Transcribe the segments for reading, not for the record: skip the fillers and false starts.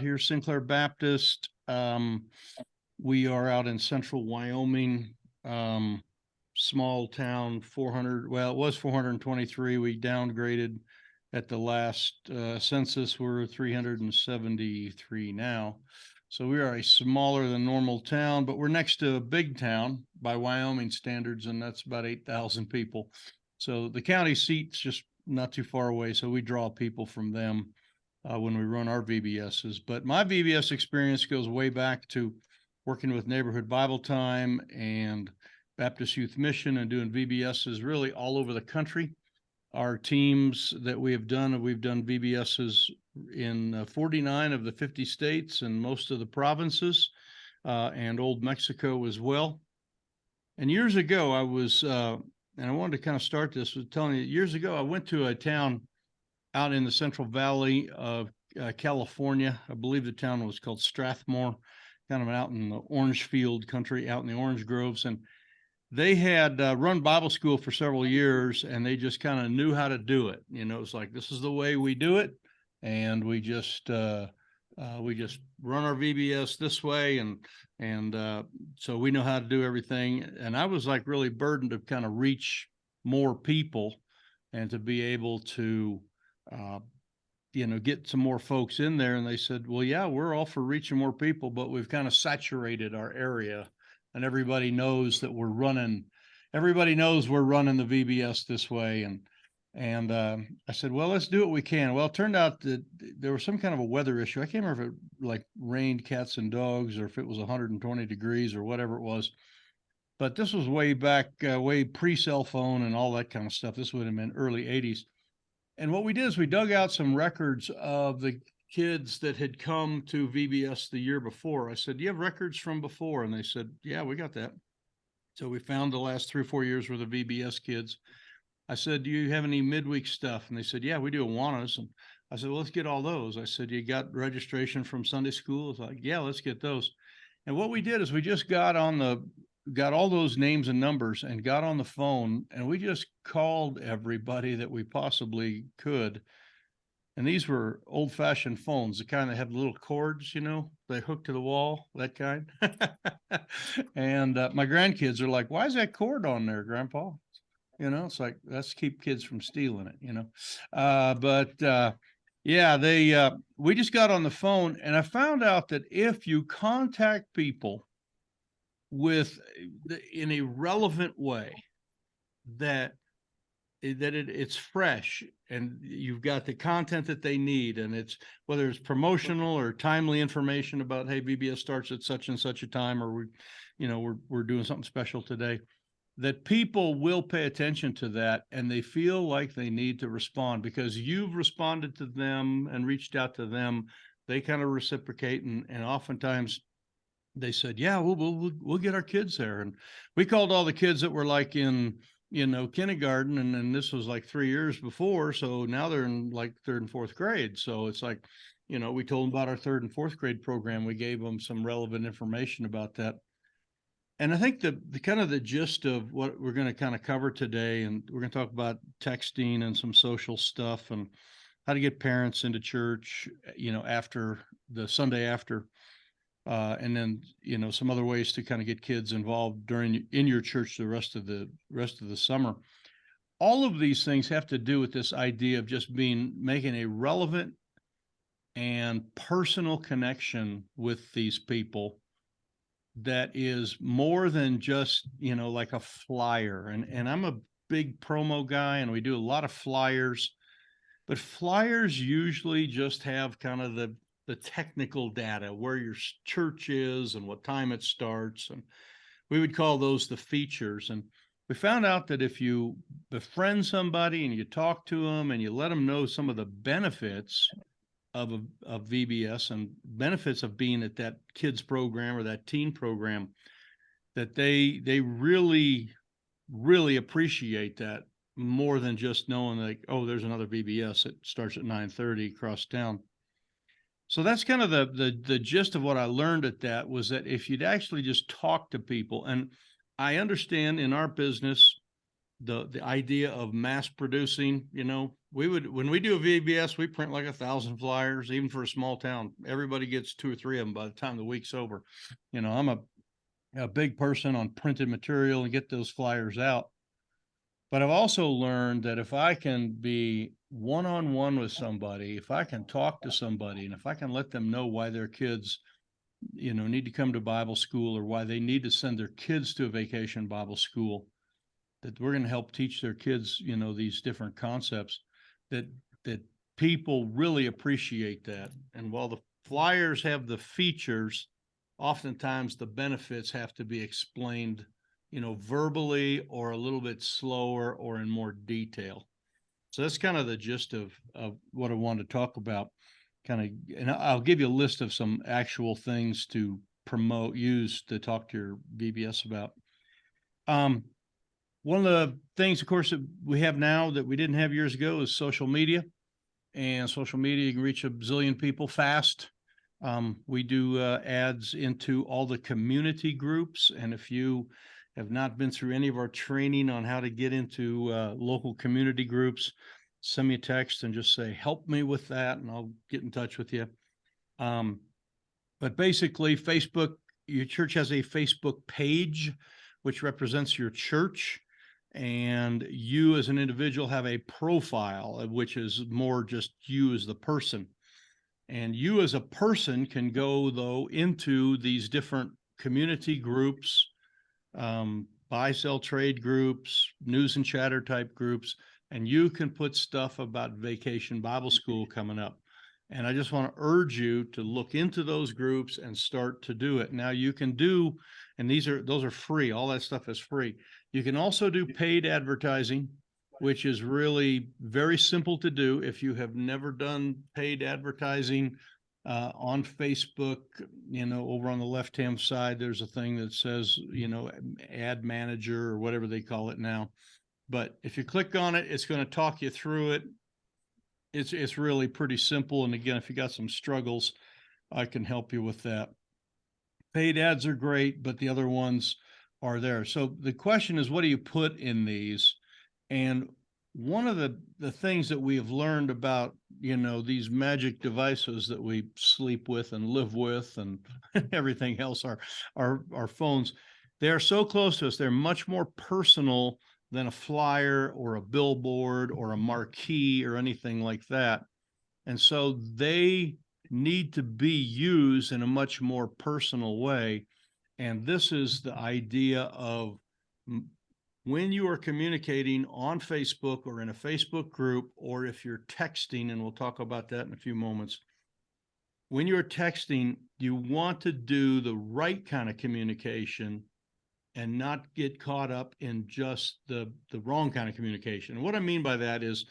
here, Sinclair Baptist. We are out in central Wyoming, small town, 400, well, it was 423. We downgraded at the last census. We're 373 now. So we are a smaller than normal town, but we're next to a big town by Wyoming standards, and that's about 8,000 people. So the county seat's just not too far away, so we draw people from them when we run our VBSs. But my VBS experience goes way back to working with Neighborhood Bible Time and Baptist Youth Mission and doing VBSs really all over the country. Our teams that we've done VBSs in 49 of the 50 states and most of the provinces, and Old Mexico as well. And years ago, I was, and I wanted to kind of start this with telling you, years ago, I went to a town out in the Central Valley of California. I believe the town was called Strathmore, kind of out in the orange field country, out in the orange groves. And they had run Bible school for several years, and they just kind of knew how to do it. You know, it's like, this is the way we do it. And we just run our VBS this way. And so we know how to do everything. And I was like really burdened to kind of reach more people and to be able to, get some more folks in there. And they said, well, yeah, we're all for reaching more people, but we've kind of saturated our area. And everybody knows that we're running the VBS this way. And I said, well, let's do what we can. Well, it turned out that there was some kind of a weather issue. I can't remember if it like rained cats and dogs or if it was 120 degrees or whatever it was. But this was way back, way pre-cell phone and all that kind of stuff. This would have been early 80s. And what we did is we dug out some records of the kids that had come to VBS the year before. I said, do you have records from before? And they said, yeah, we got that. So we found the last 3 or 4 years worth of VBS kids. I said, do you have any midweek stuff? And they said, yeah, we do Awanas. And I said, well, let's get all those. I said, you got registration from Sunday school? It's like, yeah, let's get those. And what we did is we just got all those names and numbers and got on the phone, and we just called everybody that we possibly could. And these were old-fashioned phones, the kind that had little cords, they hook to the wall, that kind. And my grandkids are like, why is that cord on there, Grandpa? It's like, let's keep kids from stealing it, we just got on the phone, and I found out that if you contact people in a relevant way, that it's fresh and you've got the content that they need, and it's whether it's promotional or timely information about, hey, VBS starts at such and such a time, or we're doing something special today, that people will pay attention to that, and they feel like they need to respond because you've responded to them and reached out to them. They kind of reciprocate, and oftentimes they said, yeah, we'll get our kids there. And we called all the kids that were like in kindergarten, and then this was like 3 years before, so now they're in like 3rd and 4th grade. So it's like, we told them about our 3rd and 4th grade program. We gave them some relevant information about that. And I think the kind of the gist of what we're going to kind of cover today, and we're going to talk about texting and some social stuff and how to get parents into church, after the Sunday after, and then, some other ways to kind of get kids involved in your church the rest of the summer. All of these things have to do with this idea of just making a relevant and personal connection with these people that is more than just, like a flyer. And I'm a big promo guy, and we do a lot of flyers, but flyers usually just have kind of the technical data, where your church is and what time it starts. And we would call those the features. And we found out that if you befriend somebody and you talk to them and you let them know some of the benefits of VBS and benefits of being at that kids program or that teen program, that they really, really appreciate that more than just knowing like, oh, there's another VBS that starts at 9:30 across town. So that's kind of the gist of what I learned at that, was that if you'd actually just talk to people, and I understand in our business, the idea of mass producing, when we do a VBS, we print like 1,000 flyers, even for a small town. Everybody gets 2 or 3 of them by the time the week's over. I'm a big person on printed material and get those flyers out. But I've also learned that if I can be one-on-one with somebody, if I can talk to somebody, and if I can let them know why their kids, need to come to Bible school, or why they need to send their kids to a vacation Bible school, that we're going to help teach their kids, these different concepts, that people really appreciate that. And while the flyers have the features, oftentimes the benefits have to be explained, verbally, or a little bit slower, or in more detail. So that's kind of the gist of what I wanted to talk about. And I'll give you a list of some actual things to use to talk to your VBS about. One of the things, of course, that we have now that we didn't have years ago is social media. And social media, you can reach a bazillion people fast. We do ads into all the community groups. And if you have not been through any of our training on how to get into local community groups, send me a text and just say, help me with that, and I'll get in touch with you. But basically, Facebook, your church has a Facebook page, which represents your church. And you as an individual have a profile, which is more just you as the person. And you as a person can go, though, into these different community groups, buy, sell, trade groups, news and chatter type groups, and you can put stuff about Vacation Bible School coming up. And I just want to urge you to look into those groups and start to do it. Now you can do, and those are free. All that stuff is free. You can also do paid advertising, which is really very simple to do. If you have never done paid advertising on Facebook, over on the left-hand side, there's a thing that says, ad manager or whatever they call it now. But if you click on it, it's going to talk you through it. It's really pretty simple. And again, if you got some struggles, I can help you with that. Paid ads are great, but the other ones are there. So the question is, what do you put in these? And one of the things that we have learned about, these magic devices that we sleep with and live with and everything else, our phones, they're so close to us. They're much more personal than a flyer or a billboard or a marquee or anything like that. And so they need to be used in a much more personal way. And this is the idea of when you are communicating on Facebook or in a Facebook group, or if you're texting, and we'll talk about that in a few moments. When you're texting, you want to do the right kind of communication and not get caught up in just the wrong kind of communication. And what I mean by that is,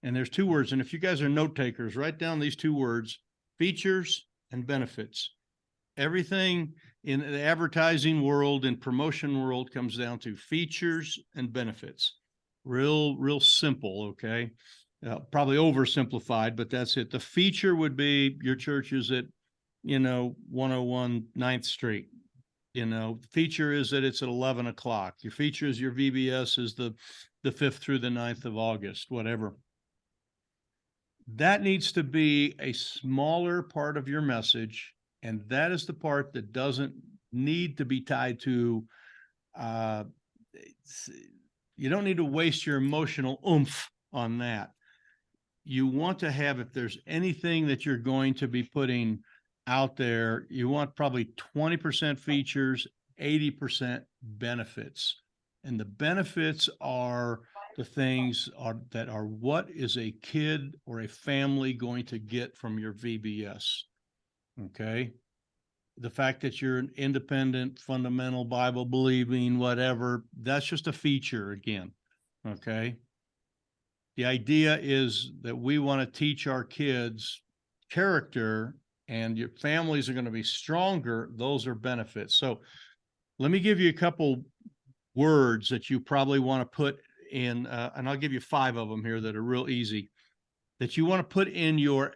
and there's 2 words, and if you guys are note takers, write down these 2 words: features and benefits. Everything in the advertising world and promotion world comes down to features and benefits. Real simple, okay? Probably oversimplified, but that's it. The feature would be your church is at, 101 9th Street. Feature is that it's at 11 o'clock. Your feature is your VBS is the 5th through the 9th of August, whatever. That needs to be a smaller part of your message. And that is the part that doesn't need to be tied to, you don't need to waste your emotional oomph on that. You want to have, if there's anything that you're going to be putting out there, you want probably 20% features, 80% benefits. And the benefits are the things that are what is a kid or a family going to get from your VBS. Okay. The fact that you're an independent, fundamental, Bible believing, whatever, that's just a feature again. Okay. The idea is that we want to teach our kids character, and your families are going to be stronger. Those are benefits. So let me give you a couple words that you probably want to put in, and I'll give you 5 of them here that are real easy, that you want to put in your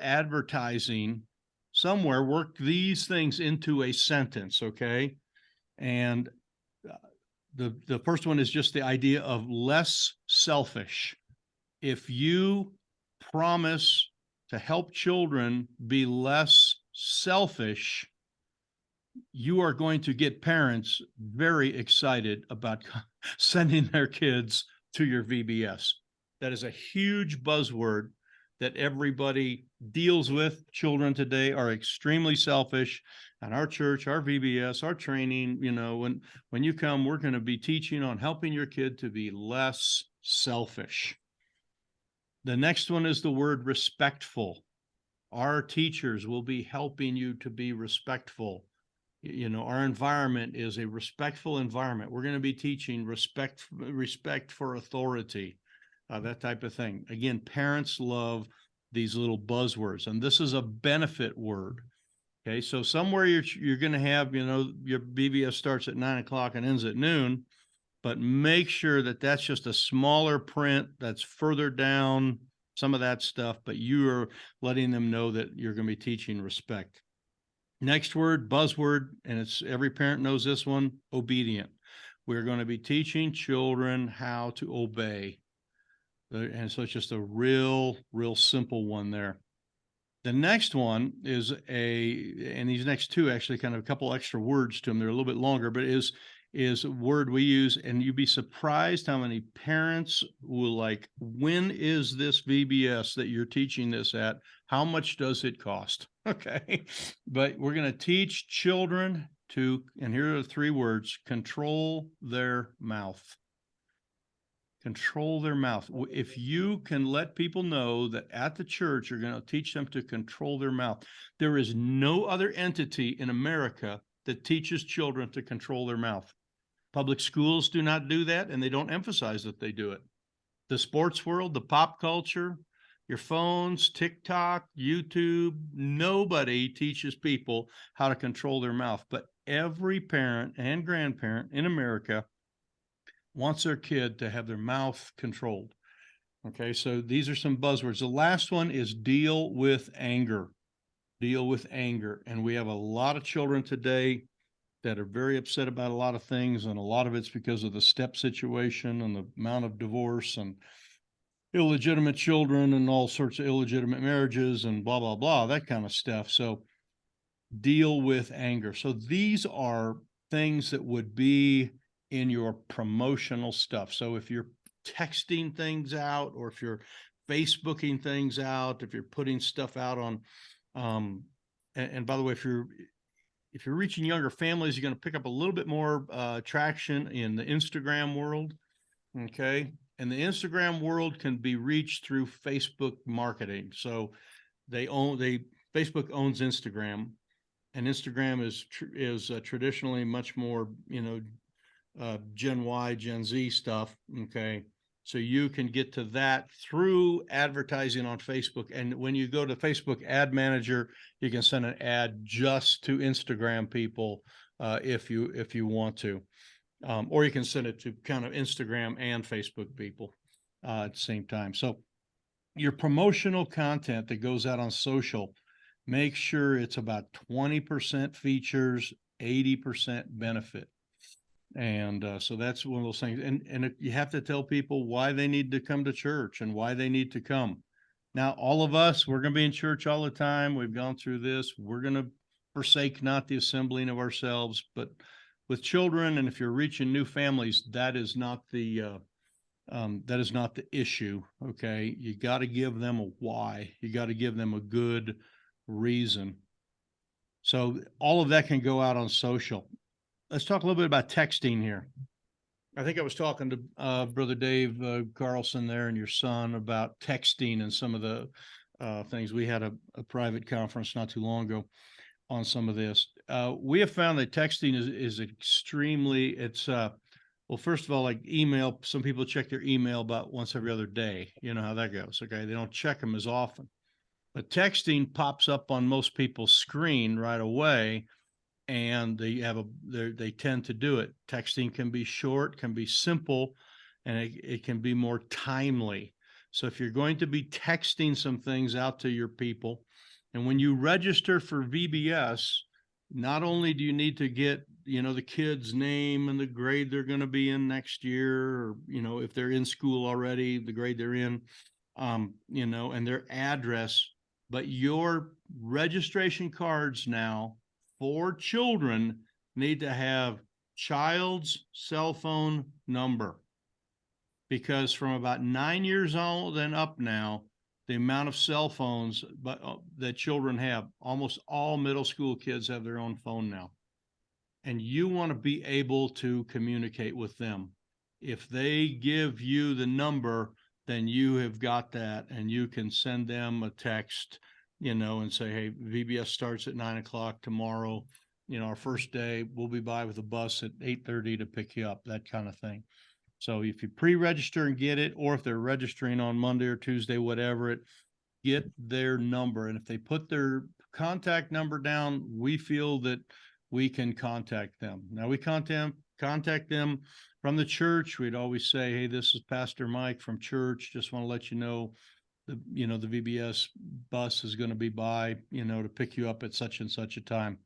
advertising somewhere. Work these things into a sentence, okay? And the first one is just the idea of less selfish. If you promise to help children be less selfish, you are going to get parents very excited about sending their kids to your VBS. That is a huge buzzword that everybody deals with. Children today are extremely selfish. And our church, our VBS, our training, when you come, we're going to be teaching on helping your kid to be less selfish. The next one is the word respectful. Our teachers will be helping you to be respectful. Our environment is a respectful environment. We're going to be teaching respect for authority, that type of thing. Again, parents love these little buzzwords, and this is a benefit word. Okay, so somewhere you're going to have, your VBS starts at 9 o'clock and ends at noon, but make sure that that's just a smaller print that's further down, some of that stuff, but you are letting them know that you're going to be teaching respect. Next word, buzzword, and it's every parent knows this one, obedient. We're going to be teaching children how to obey. And so it's just a real simple one there. The next one is and these next two actually kind of a couple extra words to them. They're a little bit longer, but is a word we use, and you'd be surprised how many parents will like, when is this VBS that you're teaching this at? How much does it cost? Okay. But we're going to teach children to, and here are the three words, control their mouth. Control their mouth. If you can let people know that at the church, you're going to teach them to control their mouth. There is no other entity in America that teaches children to control their mouth. Public schools do not do that, and they don't emphasize that they do it. The sports world, the pop culture, your phones, TikTok, YouTube, nobody teaches people how to control their mouth. But every parent and grandparent in America wants their kid to have their mouth controlled. Okay, so these are some buzzwords. The last one is deal with anger. Deal with anger. And we have a lot of children today that are very upset about a lot of things, and a lot of it's because of the step situation and the amount of divorce and illegitimate children and all sorts of illegitimate marriages and blah, blah, blah, that kind of stuff. So deal with anger. So these are things that would be in your promotional stuff. So if you're texting things out, or if you're Facebooking things out, if you're putting stuff out on, and by the way, if you're reaching younger families, you're going to pick up a little bit more traction in the Instagram world. Okay. And the Instagram world can be reached through Facebook marketing. So Facebook owns Instagram, and Instagram is traditionally much more, Gen Y, Gen Z stuff. Okay. So you can get to that through advertising on Facebook. And when you go to Facebook Ad Manager, you can send an ad just to Instagram people if you want to. Or you can send it to kind of Instagram and Facebook people at the same time. So your promotional content that goes out on social, make sure it's about 20% features, 80% benefit. And so that's one of those things. And you have to tell people why they need to come to church and why they need to come. Now, all of us, we're going to be in church all the time. We've gone through this. We're going to forsake not the assembling of ourselves, but with children, and if you're reaching new families, that is not the issue. Okay, you got to give them a why. You got to give them a good reason. So all of that can go out on social. Let's talk a little bit about texting here. I think I was talking to Brother Dave Carlson there and your son about texting and some of the things. We had a private conference not too long ago on some of this. We have found that texting is extremely, well, first of all, like email, some people check their email about once every other day. You know how that goes. Okay. They don't check them as often, but texting pops up on most people's screen right away, and they tend to do it. Texting can be short, can be simple, and it can be more timely. So if you're going to be texting some things out to your people, and when you register for VBS, not only do you need to get, the kid's name and the grade they're going to be in next year, or, if they're in school already, the grade they're in, and their address. But your registration cards now for children need to have child's cell phone number, because from about 9 years old and up now, the amount of cell phones that children have, almost all middle school kids have their own phone now. And you want to be able to communicate with them. If they give you the number, then you have got that, and you can send them a text, and say, hey, VBS starts at 9 o'clock tomorrow. Our first day, we'll be by with a bus at 8:30 to pick you up, that kind of thing. So if you pre-register and get it, or if they're registering on Monday or Tuesday, whatever it, get their number. And if they put their contact number down, we feel that we can contact them. Now, we contact them from the church. We'd always say, hey, this is Pastor Mike from church. Just want to let you know the VBS bus is going to be by, to pick you up at such and such a time.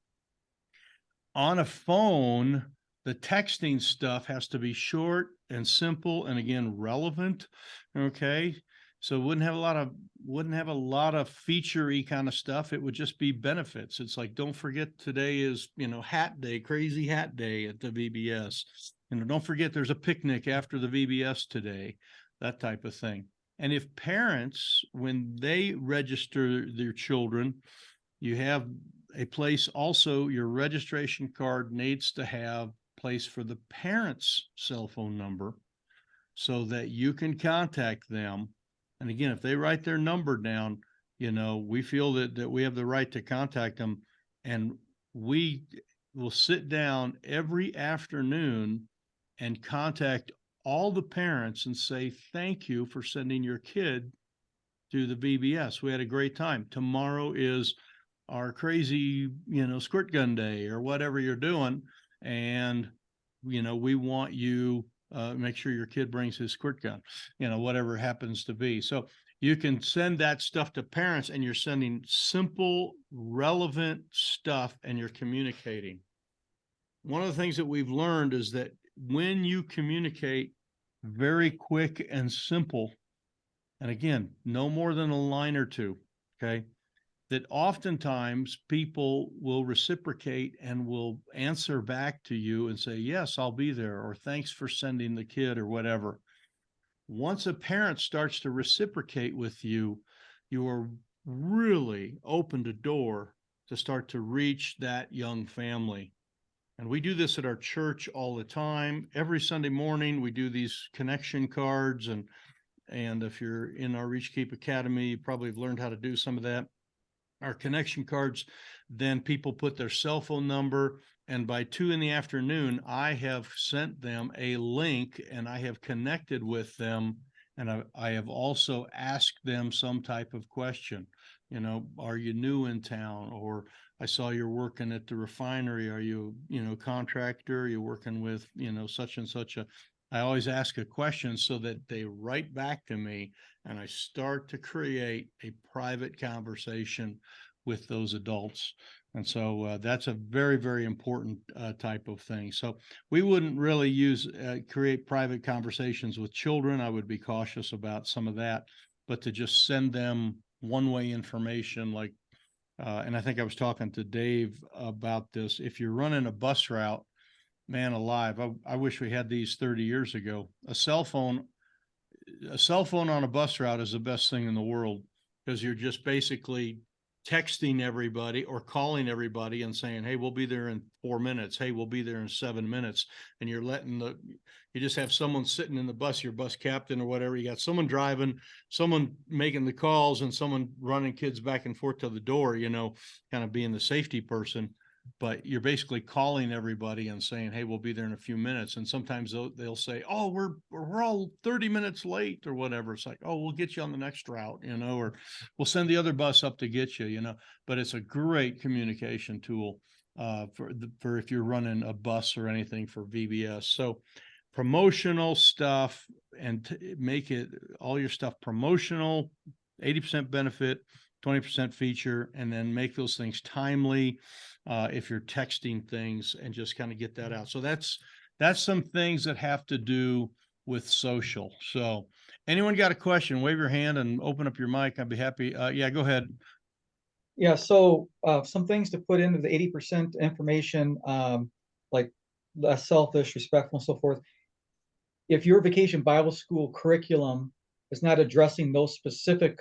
On a phone, the texting stuff has to be short and simple, and again, relevant. Okay. So it wouldn't have a lot of feature-y kind of stuff. It would just be benefits. It's like, don't forget today is, hat day, crazy hat day at the VBS. Don't forget there's a picnic after the VBS today, that type of thing. And if parents, when they register their children, you have a place also, your registration card needs to have place for the parent's cell phone number so that you can contact them. And again, if they write their number down, we feel that we have the right to contact them, and we will sit down every afternoon and contact all the parents and say, thank you for sending your kid to the VBS. We had a great time. Tomorrow is our crazy, squirt gun day or whatever you're doing. And, we want you, make sure your kid brings his squirt gun, whatever it happens to be. So you can send that stuff to parents, and you're sending simple, relevant stuff, and you're communicating. One of the things that we've learned is that when you communicate very quick and simple, and again, no more than a line or two, okay, that oftentimes people will reciprocate and will answer back to you and say, yes, I'll be there, or thanks for sending the kid, or whatever. Once a parent starts to reciprocate with you, you are really opened a door to start to reach that young family. And we do this at our church all the time. Every Sunday morning, we do these connection cards. And if you're in our ReachKeep Academy, you probably have learned how to do some of that. Our connection cards, then people put their cell phone number, and by 2 p.m, I have sent them a link, and I have connected with them, and I have also asked them some type of question. Are you new in town? Or I saw you're working at the refinery. Are you, contractor? Are you working with, such and such a. I always ask a question so that they write back to me, and I start to create a private conversation with those adults. And so that's a very, very important type of thing. So we wouldn't really create private conversations with children. I would be cautious about some of that, but to just send them one-way information, like, and I think I was talking to Dave about this. If you're running a bus route, man alive, I wish we had these 30 years ago. A cell phone on a bus route is the best thing in the world, because you're just basically texting everybody or calling everybody and saying, hey, we'll be there in 4 minutes. Hey, we'll be there in 7 minutes. And you're you just have someone sitting in the bus, your bus captain or whatever. You got someone driving, someone making the calls, and someone running kids back and forth to the door, kind of being the safety person. But you're basically calling everybody and saying, hey, we'll be there in a few minutes. And sometimes they'll say, oh, we're all 30 minutes late or whatever. It's like, oh, we'll get you on the next route, or we'll send the other bus up to get you, but it's a great communication tool for if you're running a bus or anything for VBS. So promotional stuff, and make it all your stuff promotional, 80% benefit, 20% feature, and then make those things timely. If you're texting things, and just kind of get that out. So that's some things that have to do with social. So anyone got a question, wave your hand and open up your mic. I'd be happy. Yeah, go ahead. Yeah, so some things to put into the 80% information, like less selfish, respectful, and so forth. If your vacation Bible school curriculum is not addressing those specific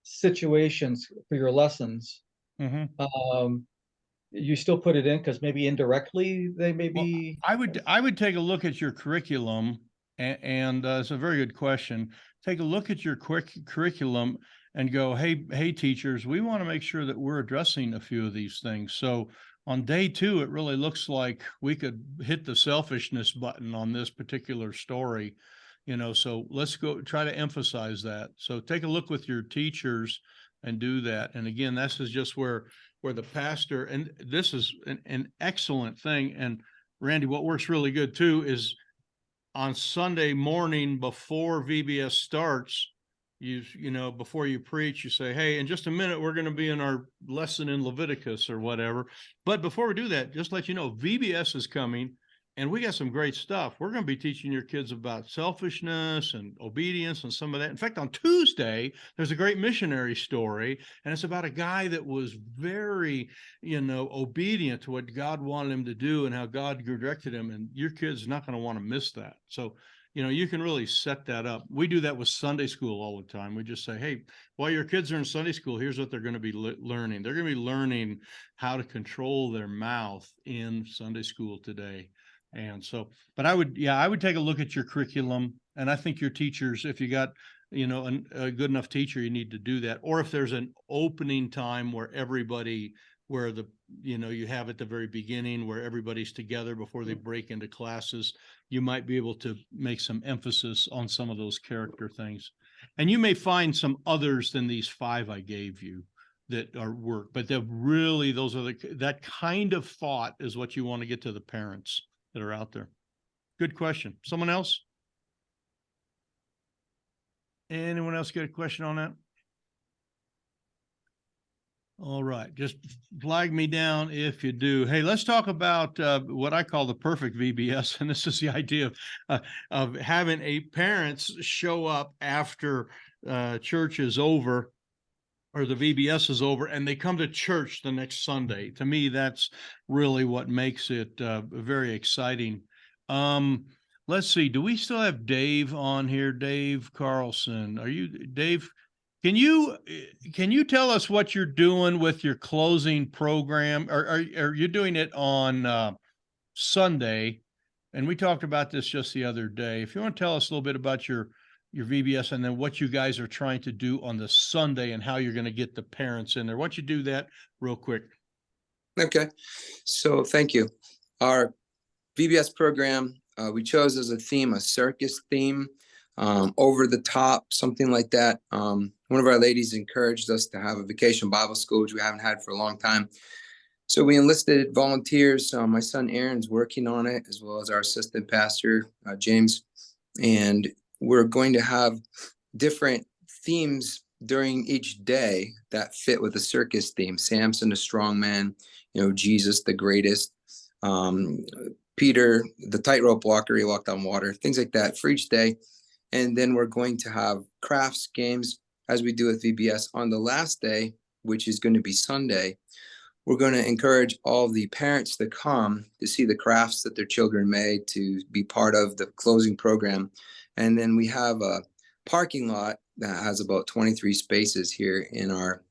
situations for your lessons, Mm-hmm. you still put it in because maybe indirectly they may Well, be. I would take a look at your curriculum, and it's a very good question. Take a look at your curriculum and go, hey, teachers, we want to make sure that we're addressing a few of these things. So on day 2, it really looks like we could hit the selfishness button on this particular story, so let's go try to emphasize that. So take a look with your teachers and do that. And again, this is just where the pastor, and this is an excellent thing. And Randy, what works really good too is on Sunday morning before VBS starts, before you preach, you say, hey, in just a minute, we're going to be in our lesson in Leviticus or whatever. But before we do that, just let you know, VBS is coming, and we got some great stuff. We're going to be teaching your kids about selfishness and obedience and some of that. In fact, on Tuesday, there's a great missionary story, and it's about a guy that was very, obedient to what God wanted him to do and how God directed him. And your kid's not going to want to miss that. So, you can really set that up. We do that with Sunday school all the time. We just say, hey, while your kids are in Sunday school, here's what they're going to be learning. They're going to be learning how to control their mouth in Sunday school today. And so, but I would take a look at your curriculum. And I think your teachers, if you got, a good enough teacher, you need to do that. Or if there's an opening time where you have at the very beginning where everybody's together before they break into classes, you might be able to make some emphasis on some of those character things. And you may find some others than these 5 I gave you that are work, but they're really, that kind of thought is what you want to get to the parents that are out there. Good question. Someone else? Anyone else get a question on that? All right. Just flag me down if you do. Hey, let's talk about what I call the perfect VBS. And this is the idea of having parents show up after church is over, or the VBS is over, and they come to church the next Sunday. To me, that's really what makes it very exciting. Let's see. Do we still have Dave on here? Dave Carlson. Are you Dave? Can you tell us what you're doing with your closing program? Are you doing it on Sunday? And we talked about this just the other day. If you want to tell us a little bit about your VBS and then what you guys are trying to do on the Sunday and how you're going to get the parents in there. Why don't you do that real quick? Okay. So thank you. Our VBS program, we chose as a theme, a circus theme, over the top, something like that. One of our ladies encouraged us to have a vacation Bible school, which we haven't had for a long time. So we enlisted volunteers. My son Aaron's working on it, as well as our assistant pastor, James. And we're going to have different themes during each day that fit with the circus theme. Samson, the strong man, Jesus, the greatest, Peter, the tightrope walker, he walked on water, things like that for each day. And then we're going to have crafts, games, as we do with VBS. On the last day, which is going to be Sunday, we're going to encourage all the parents to come to see the crafts that their children made, to be part of the closing program. And then we have a parking lot that has about 23 spaces here in our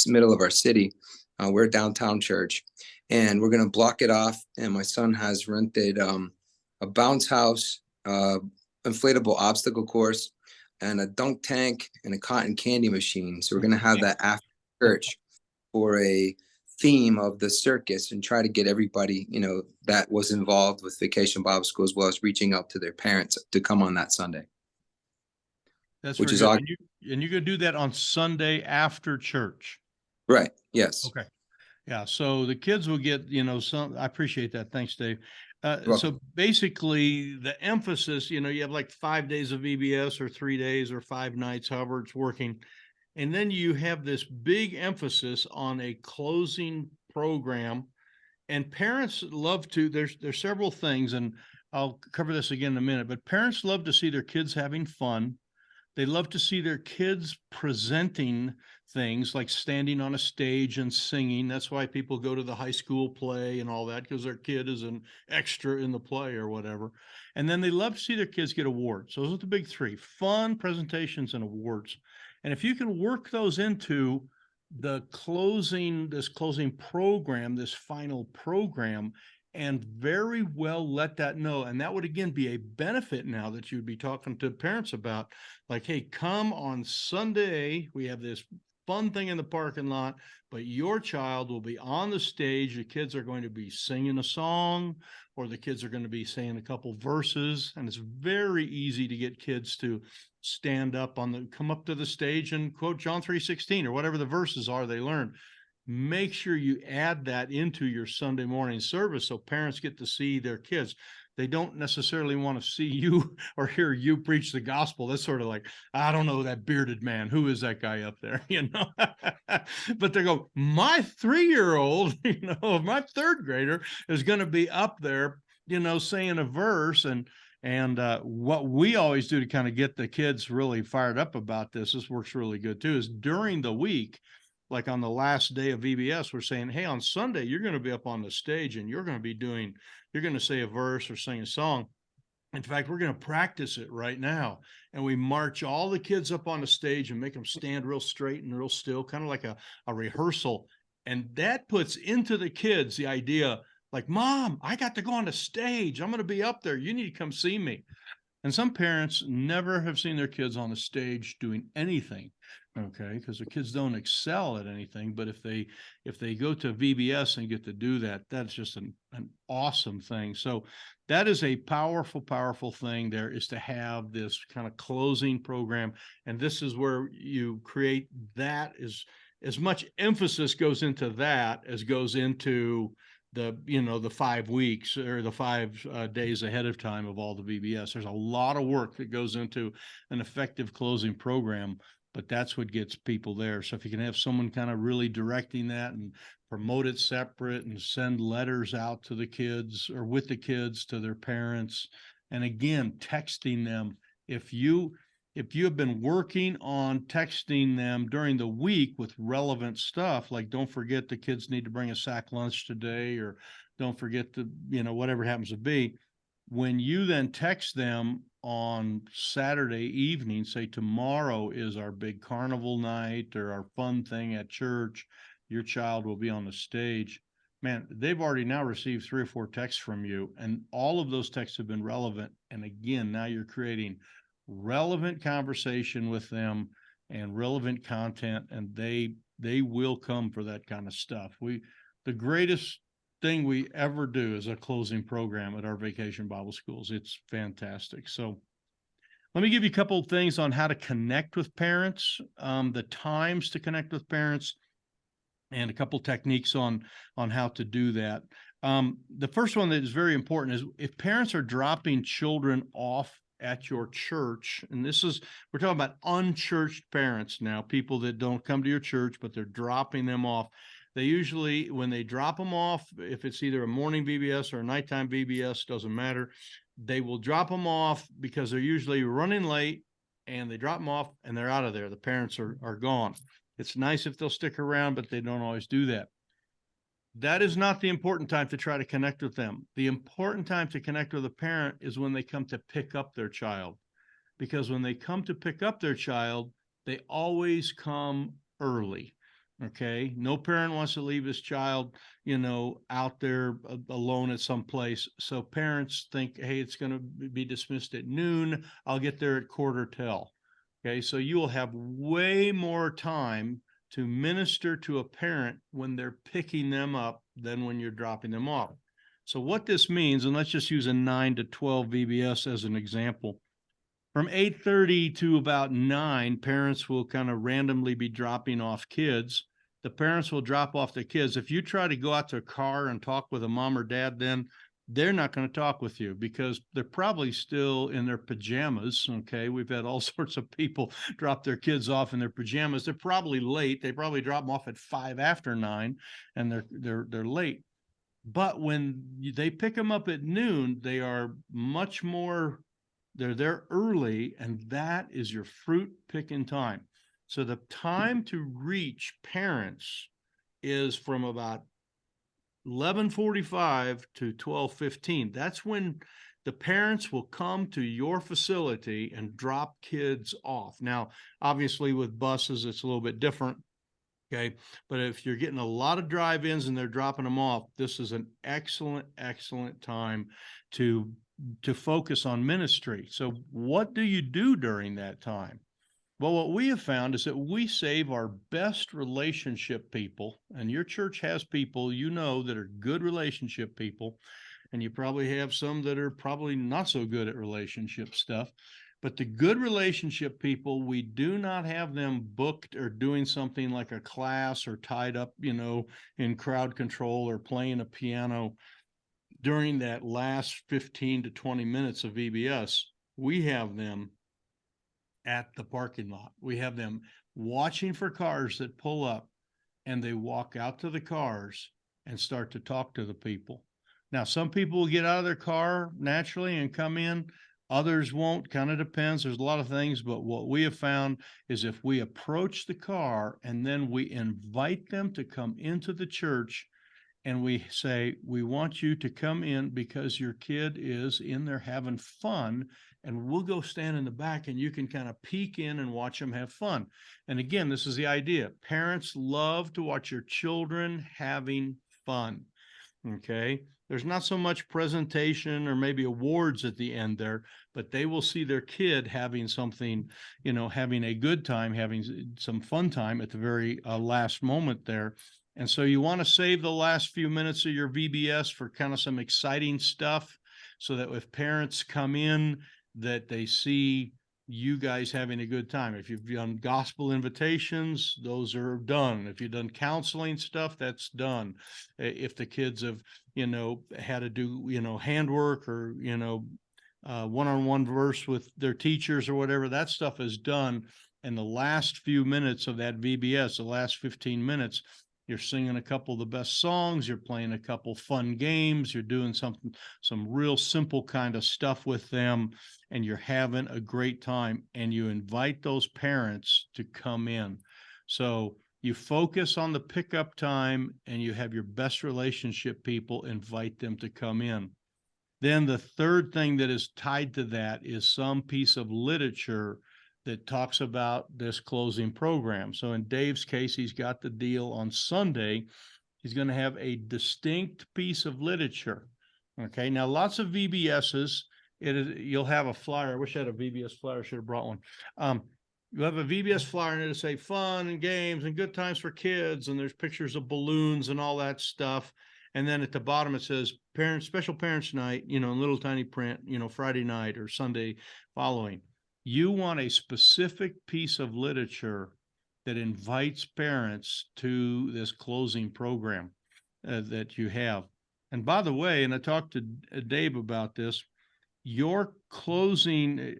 middle of our city. We're a downtown church, and we're going to block it off. And my son has rented a bounce house, inflatable obstacle course, and a dunk tank and a cotton candy machine. So we're going to have that after church for a theme of the circus, and try to get everybody, that was involved with Vacation Bible School, as well as reaching out to their parents to come on that Sunday. That's which is awesome. And you're going to do that on Sunday after church. Right. Yes. Okay. Yeah. So the kids will get, I appreciate that. Thanks, Dave. So basically the emphasis, you have like 5 days of VBS or 3 days or 5 nights, however it's working. And then you have this big emphasis on a closing program. And parents love to, there's several things, and I'll cover this again in a minute, but parents love to see their kids having fun. They love to see their kids presenting things like standing on a stage and singing. That's why people go to the high school play and all that, because their kid is an extra in the play or whatever. And then they love to see their kids get awards. So those are the big three: fun, presentations, and awards. And if you can work those into this closing program, this final program, and very well let that know. And that would again be a benefit now that you'd be talking to parents about, like, hey, come on Sunday, we have this fun thing in the parking lot, but your child will be on the stage. The kids are going to be singing a song, or the kids are going to be saying a couple verses. And it's very easy to get kids to stand up come up to the stage and quote John 3:16 or whatever the verses are they learn. Make sure you add that into your Sunday morning service so parents get to see their kids. They don't necessarily want to see you or hear you preach the gospel. That's sort of like, I don't know, that bearded man. Who is that guy up there? But they go, my 3-year-old, my third grader is going to be up there, saying a verse. And what we always do to kind of get the kids really fired up about this works really good too, is during the week, like on the last day of VBS, we're saying, hey, on Sunday, you're going to be up on the stage and you're going to say a verse or sing a song. In fact, we're going to practice it right now. And we march all the kids up on the stage and make them stand real straight and real still, kind of like a rehearsal. And that puts into the kids the idea, like, Mom, I got to go on the stage. I'm going to be up there. You need to come see me. And some parents never have seen their kids on the stage doing anything, okay? Because the kids don't excel at anything. But if they go to VBS and get to do that, that's just an awesome thing. So that is a powerful, powerful thing there, is to have this kind of closing program. And this is where you create that, as much emphasis goes into that as goes into the 5 weeks or the 5 days ahead of time of all the VBS. There's a lot of work that goes into an effective closing program, but that's what gets people there. So if you can have someone kind of really directing that and promote it separate and send letters out to the kids or with the kids to their parents, and again, texting them. If you have been working on texting them during the week with relevant stuff, like don't forget the kids need to bring a sack lunch today, or don't forget whatever happens to be, when you then text them on Saturday evening, say tomorrow is our big carnival night or our fun thing at church, your child will be on the stage. Man, they've already now received 3 or 4 texts from you, and all of those texts have been relevant. And again, now you're creating relevant conversation with them and relevant content, and they will come for that kind of stuff. The greatest thing we ever do is a closing program at our Vacation Bible Schools. It's fantastic. So let me give you a couple of things on how to connect with parents, the times to connect with parents, and a couple techniques on how to do that. The first one that is very important is if parents are dropping children off at your church, and we're talking about unchurched parents now, people that don't come to your church, but they're dropping them off. They usually, when they drop them off, if it's either a morning VBS or a nighttime VBS, doesn't matter, they will drop them off because they're usually running late, and they drop them off and they're out of there. The parents are gone. It's nice if they'll stick around, but they don't always do that. That is not the important time to try to connect with them. The important time to connect with a parent is when they come to pick up their child. Because when they come to pick up their child, they always come early. Okay. No parent wants to leave his child, out there alone at some place. So parents think, hey, it's going to be dismissed at noon. I'll get there at 11:45. Okay. So you will have way more time to minister to a parent when they're picking them up than when you're dropping them off. So what this means, and let's just use a 9 to 12 VBS as an example. From 8:30 to about 9, parents will kind of randomly be dropping off kids. The parents will drop off the kids. If you try to go out to a car and talk with a mom or dad, then they're not going to talk with you because they're probably still in their pajamas. Okay. We've had all sorts of people drop their kids off in their pajamas. They're probably late. They probably drop them off at 5 after 9 and they're late. But when they pick them up at noon, they are much more, they're there early, and that is your fruit picking time. So the time to reach parents is from about 11:45 to 12:15. That's when the parents will come to your facility and drop kids off. Now, obviously with buses, it's a little bit different. Okay. But if you're getting a lot of drive-ins and they're dropping them off, this is an excellent, excellent time to focus on ministry. So what do you do during that time? Well, what we have found is that we save our best relationship people, and your church has people, you know, that are good relationship people, and you probably have some that are probably not so good at relationship stuff. But the good relationship people, we do not have them booked or doing something like a class or tied up, you know, in crowd control or playing a piano during that last 15 to 20 minutes of VBS. We have them at the parking lot. We have them watching for cars that pull up, and they walk out to the cars and start to talk to the people. Now, some people will get out of their car naturally and come in. Others won't, kind of depends. There's a lot of things, but what we have found is if we approach the car and then we invite them to come into the church and we say, we want you to come in because your kid is in there having fun, and we'll go stand in the back and you can kind of peek in and watch them have fun. And again, this is the idea. Parents love to watch your children having fun. Okay. There's not so much presentation or maybe awards at the end there, but they will see their kid having something, you know, having a good time, having some fun time at the very last moment there. And so you want to save the last few minutes of your VBS for kind of some exciting stuff so that if parents come in, that they see you guys having a good time. If you've done gospel invitations, those are done. If you've done counseling stuff, that's done. If the kids have, you know, had to do, you know, handwork or, you know, one-on-one verse with their teachers or whatever, that stuff is done. And the last few minutes of that VBS, the last 15 minutes, you're singing a couple of the best songs, you're playing a couple fun games, you're doing something, some real simple kind of stuff with them, and you're having a great time, and you invite those parents to come in. So you focus on the pickup time and you have your best relationship people invite them to come in. Then the third thing that is tied to that is some piece of literature that talks about this closing program. So in Dave's case, he's got the deal on Sunday. He's going to have a distinct piece of literature. Okay. Now, lots of VBSs, you'll have a flyer. I wish I had a VBS flyer. I should have brought one. You have a VBS flyer and it'll say fun and games and good times for kids. And there's pictures of balloons and all that stuff. And then at the bottom, it says parents, special parents night, you know, in little tiny print, you know, Friday night or Sunday following. You want a specific piece of literature that invites parents to this closing program that you have. And by the way, and I talked to Dave about this, your closing,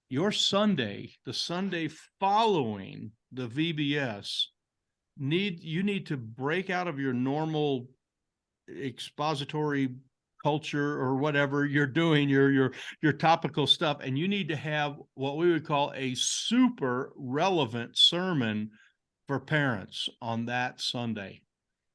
your Sunday, the Sunday following the VBS, you need to break out of your normal expository culture or whatever you're doing, your topical stuff, and you need to have what we would call a super relevant sermon for parents on that Sunday.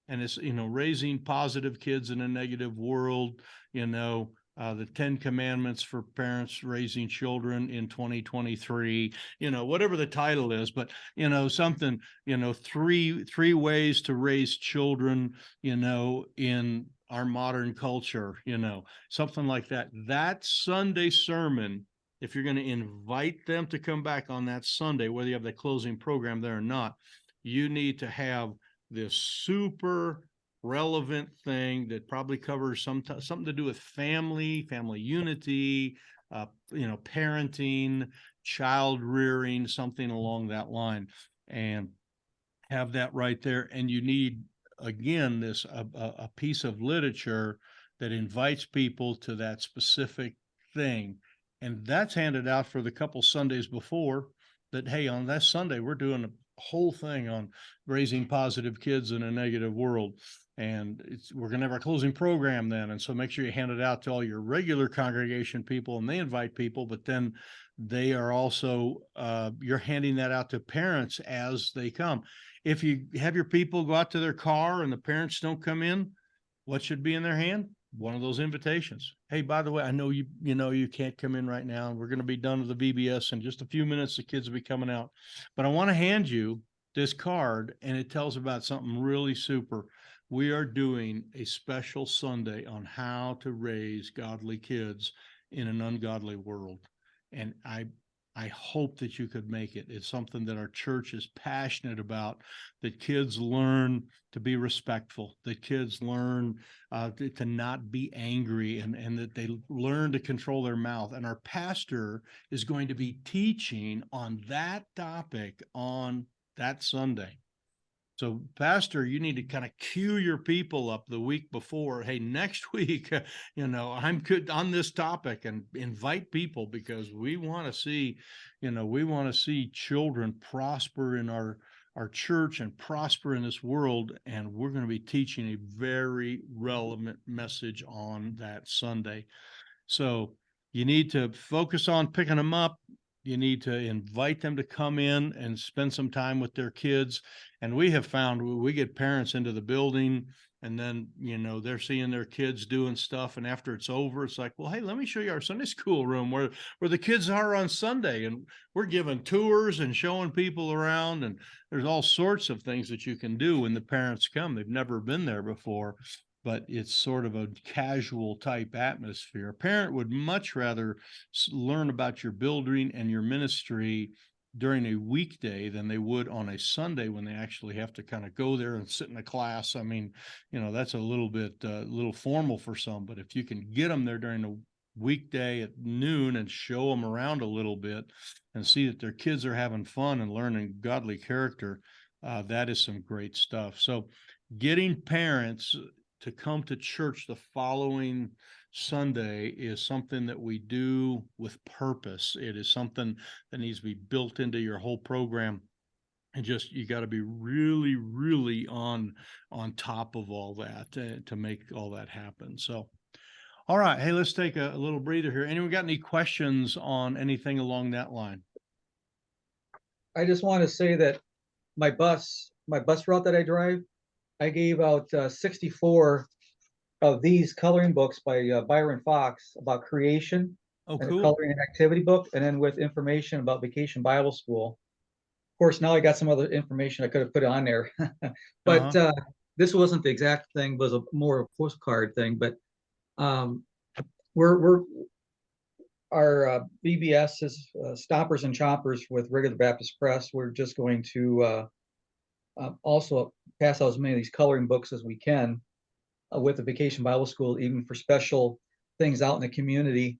And it's, you know, raising positive kids in a negative world, you know, the 10 commandments for parents raising children in 2023, you know, whatever the title is, but, you know, something, you know, three ways to raise children, you know, in our modern culture, you know, something like that. That Sunday sermon, if you're going to invite them to come back on that Sunday, whether you have the closing program there or not, you need to have this super relevant thing that probably covers something to do with family unity, you know, parenting, child rearing, something along that line, and have that right there. And you need again, a piece of literature that invites people to that specific thing. And that's handed out for the couple Sundays before that, hey, on that Sunday, we're doing a whole thing on raising positive kids in a negative world. And we're going to have our closing program then. And so make sure you hand it out to all your regular congregation people, and they invite people, but then they are also, you're handing that out to parents as they come. If you have your people go out to their car and the parents don't come in, what should be in their hand? One of those invitations. Hey, by the way, I know you can't come in right now. We're going to be done with the VBS in just a few minutes. The kids will be coming out, but I want to hand you this card, and it tells about something really super. We are doing a special Sunday on how to raise godly kids in an ungodly world. And I hope that you could make it. It's something that our church is passionate about, that kids learn to be respectful, that kids learn to not be angry, and that they learn to control their mouth. And our pastor is going to be teaching on that topic on that Sunday. So, Pastor, you need to kind of cue your people up the week before. Hey, next week, I'm good on this topic, and invite people, because we want to see, children prosper in our church and prosper in this world. And we're going to be teaching a very relevant message on that Sunday. So you need to focus on picking them up. You need to invite them to come in and spend some time with their kids. And we have found we get parents into the building, and then, they're seeing their kids doing stuff. And after it's over, it's like, well, hey, let me show you our Sunday school room where the kids are on Sunday. And we're giving tours and showing people around. And there's all sorts of things that you can do when the parents come. They've never been there before, but it's sort of a casual type atmosphere. A parent would much rather learn about your building and your ministry during a weekday than they would on a Sunday, when they actually have to kind of go there and sit in a class. I mean, that's a little bit, little formal for some, but if you can get them there during a weekday at noon and show them around a little bit and see that their kids are having fun and learning godly character, that is some great stuff. So getting parents to come to church the following Sunday is something that we do with purpose. It is something that needs to be built into your whole program. And just, you got to be really, really on top of all that to make all that happen. So, all right. Hey, let's take a little breather here. Anyone got any questions on anything along that line? I just want to say that my bus route that I drive, I gave out 64 of these coloring books by Byron Fox about creation, Oh, and a cool. coloring and activity book, and then with information about Vacation Bible School. Of course, now I got some other information I could have put on there, but this wasn't the exact thing, was a more of a postcard thing. But we're our VBS is Stoppers and Choppers with Regular Baptist Press. We're just going to also pass out as many of these coloring books as we can with the Vacation Bible School, even for special things out in the community,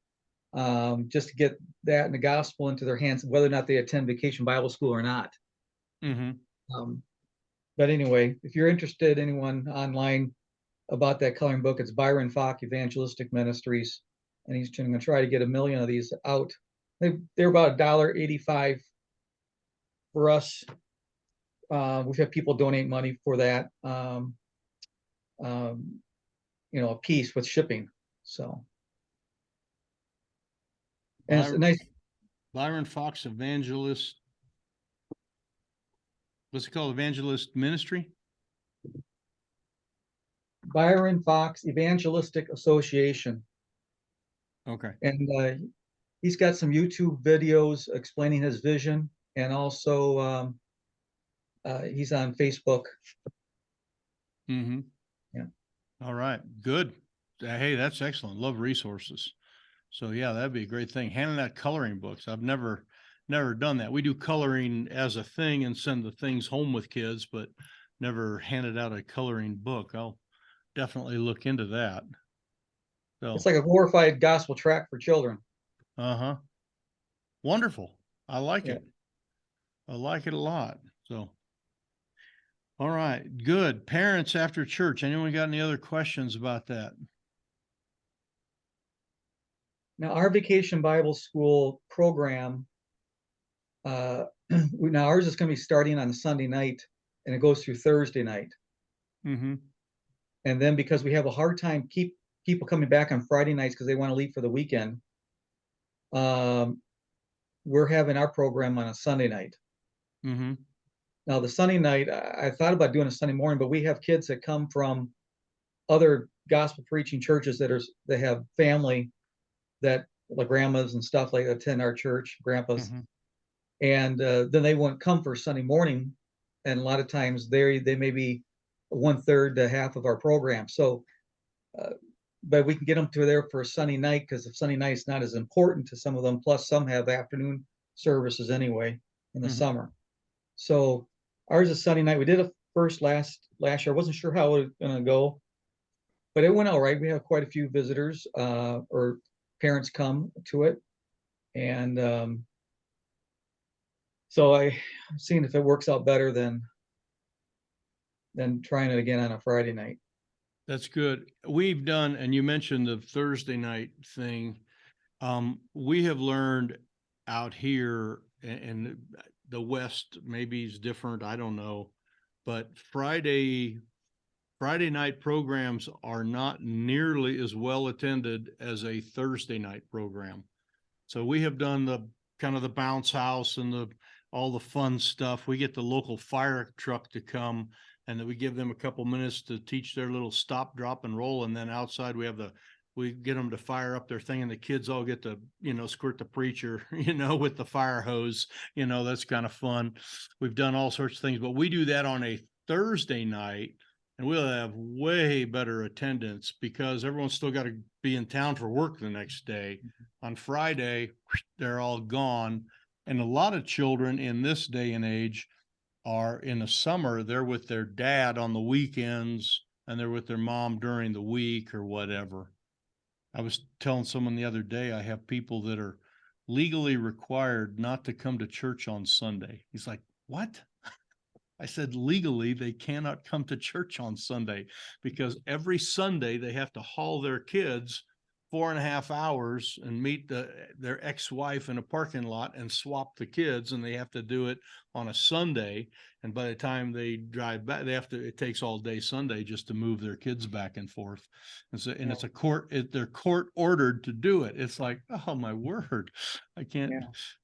just to get that and the gospel into their hands, whether or not they attend Vacation Bible School or not. Mm-hmm. But anyway, if you're interested, anyone online, about that coloring book, it's Byron Fox Evangelistic Ministries, and he's going to try to get 1 million of these out. They're about $1.85 for us. We've had people donate money for that, a piece with shipping. So, and it's a nice. Byron Fox Evangelist. What's it called? Evangelist Ministry? Byron Fox Evangelistic Association. Okay. And he's got some YouTube videos explaining his vision, and also he's on Facebook. Mm-hmm. Yeah. All right. Good. Hey, that's excellent. Love resources. So yeah, that'd be a great thing. Handing out coloring books. I've never done that. We do coloring as a thing and send the things home with kids, but never handed out a coloring book. I'll definitely look into that. So it's like a glorified gospel tract for children. Uh-huh. Wonderful. I like Yeah. it. I like it a lot. So, All right, good. Parents after church. Anyone got any other questions about that? Now, our Vacation Bible School program, now ours is going to be starting on Sunday night and it goes through Thursday night. Mm-hmm. And then because we have a hard time keep people coming back on Friday nights because they want to leave for the weekend, we're having our program on a Sunday night. Mm-hmm. Now, the Sunday night, I thought about doing a Sunday morning, but we have kids that come from other gospel preaching churches that have family that like grandmas and stuff like attend our church, grandpas, Mm-hmm. and then they won't come for Sunday morning, and a lot of times they may be 1/3 to half of our program. So, but we can get them to there for a Sunday night because if Sunday night is not as important to some of them. Plus, some have afternoon services anyway in the Mm-hmm. summer. So ours is Sunday night. We did a first last year. I wasn't sure how it was gonna go, but it went all right. We have quite a few visitors or parents come to it, and so I'm seeing if it works out better than trying it again on a Friday night. That's good. We've done, and you mentioned the Thursday night thing. We have learned out here and the West maybe is different. I don't know, but Friday night programs are not nearly as well attended as a Thursday night program. So we have done the kind of the bounce house and all the fun stuff. We get the local fire truck to come and then we give them a couple minutes to teach their little stop, drop and roll. And then outside we get them to fire up their thing and the kids all get to, squirt the preacher, with the fire hose, that's kind of fun. We've done all sorts of things, but we do that on a Thursday night and we'll have way better attendance because everyone's still got to be in town for work the next day. On Friday, they're all gone. And a lot of children in this day and age are in the summer, they're with their dad on the weekends and they're with their mom during the week or whatever. I was telling someone the other day, I have people that are legally required not to come to church on Sunday. He's like, what? I said, legally, they cannot come to church on Sunday because every Sunday they have to haul their kids 4.5 hours and meet their ex-wife in a parking lot and swap the kids. And they have to do it on a Sunday. And by the time they drive back, it takes all day Sunday just to move their kids back and forth. And so, and it's they're court ordered to do it. It's like, oh my word, I can't,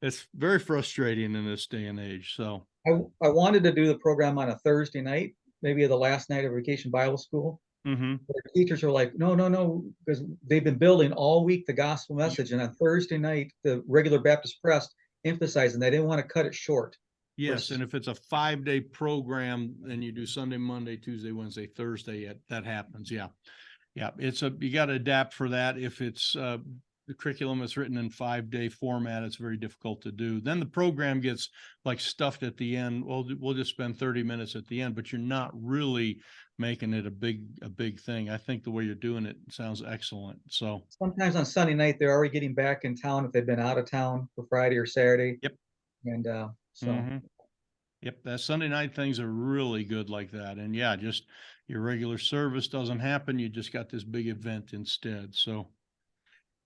it's very frustrating in this day and age. So I wanted to do the program on a Thursday night, maybe the last night of Vacation Bible School. mm-hmm. But the teachers are like, no, because they've been building all week the gospel message, and on Thursday night, the regular Baptist press emphasizing they didn't want to cut it short. Yes, and if it's a 5-day program, then you do Sunday, Monday, Tuesday, Wednesday, Thursday, that happens. Yeah. Yeah, you got to adapt for that. If it's the curriculum is written in 5-day format, it's very difficult to do. Then the program gets like stuffed at the end. Well, we'll just spend 30 minutes at the end, but you're not really making it a big thing. I think the way you're doing it sounds excellent. So sometimes on Sunday night, they're already getting back in town if they've been out of town for Friday or Saturday. Yep. And so. Mm-hmm. Yep, that Sunday night things are really good like that. And yeah, just your regular service doesn't happen. You just got this big event instead. So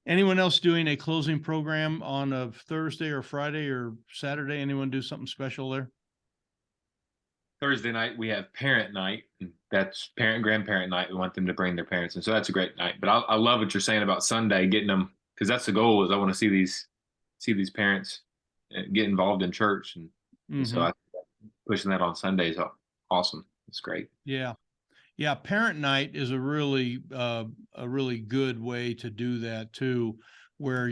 anyone else doing a closing program on a Thursday or Friday or Saturday? Anyone do something special there? Thursday night we have parent night, and that's parent grandparent night. We want them to bring their parents, and so that's a great night. But I love what you're saying about Sunday, getting them, because that's the goal. Is I want to see these parents get involved in church, and so I pushing that on Sunday is awesome. It's great. Yeah. Yeah, parent night is a really good way to do that too, where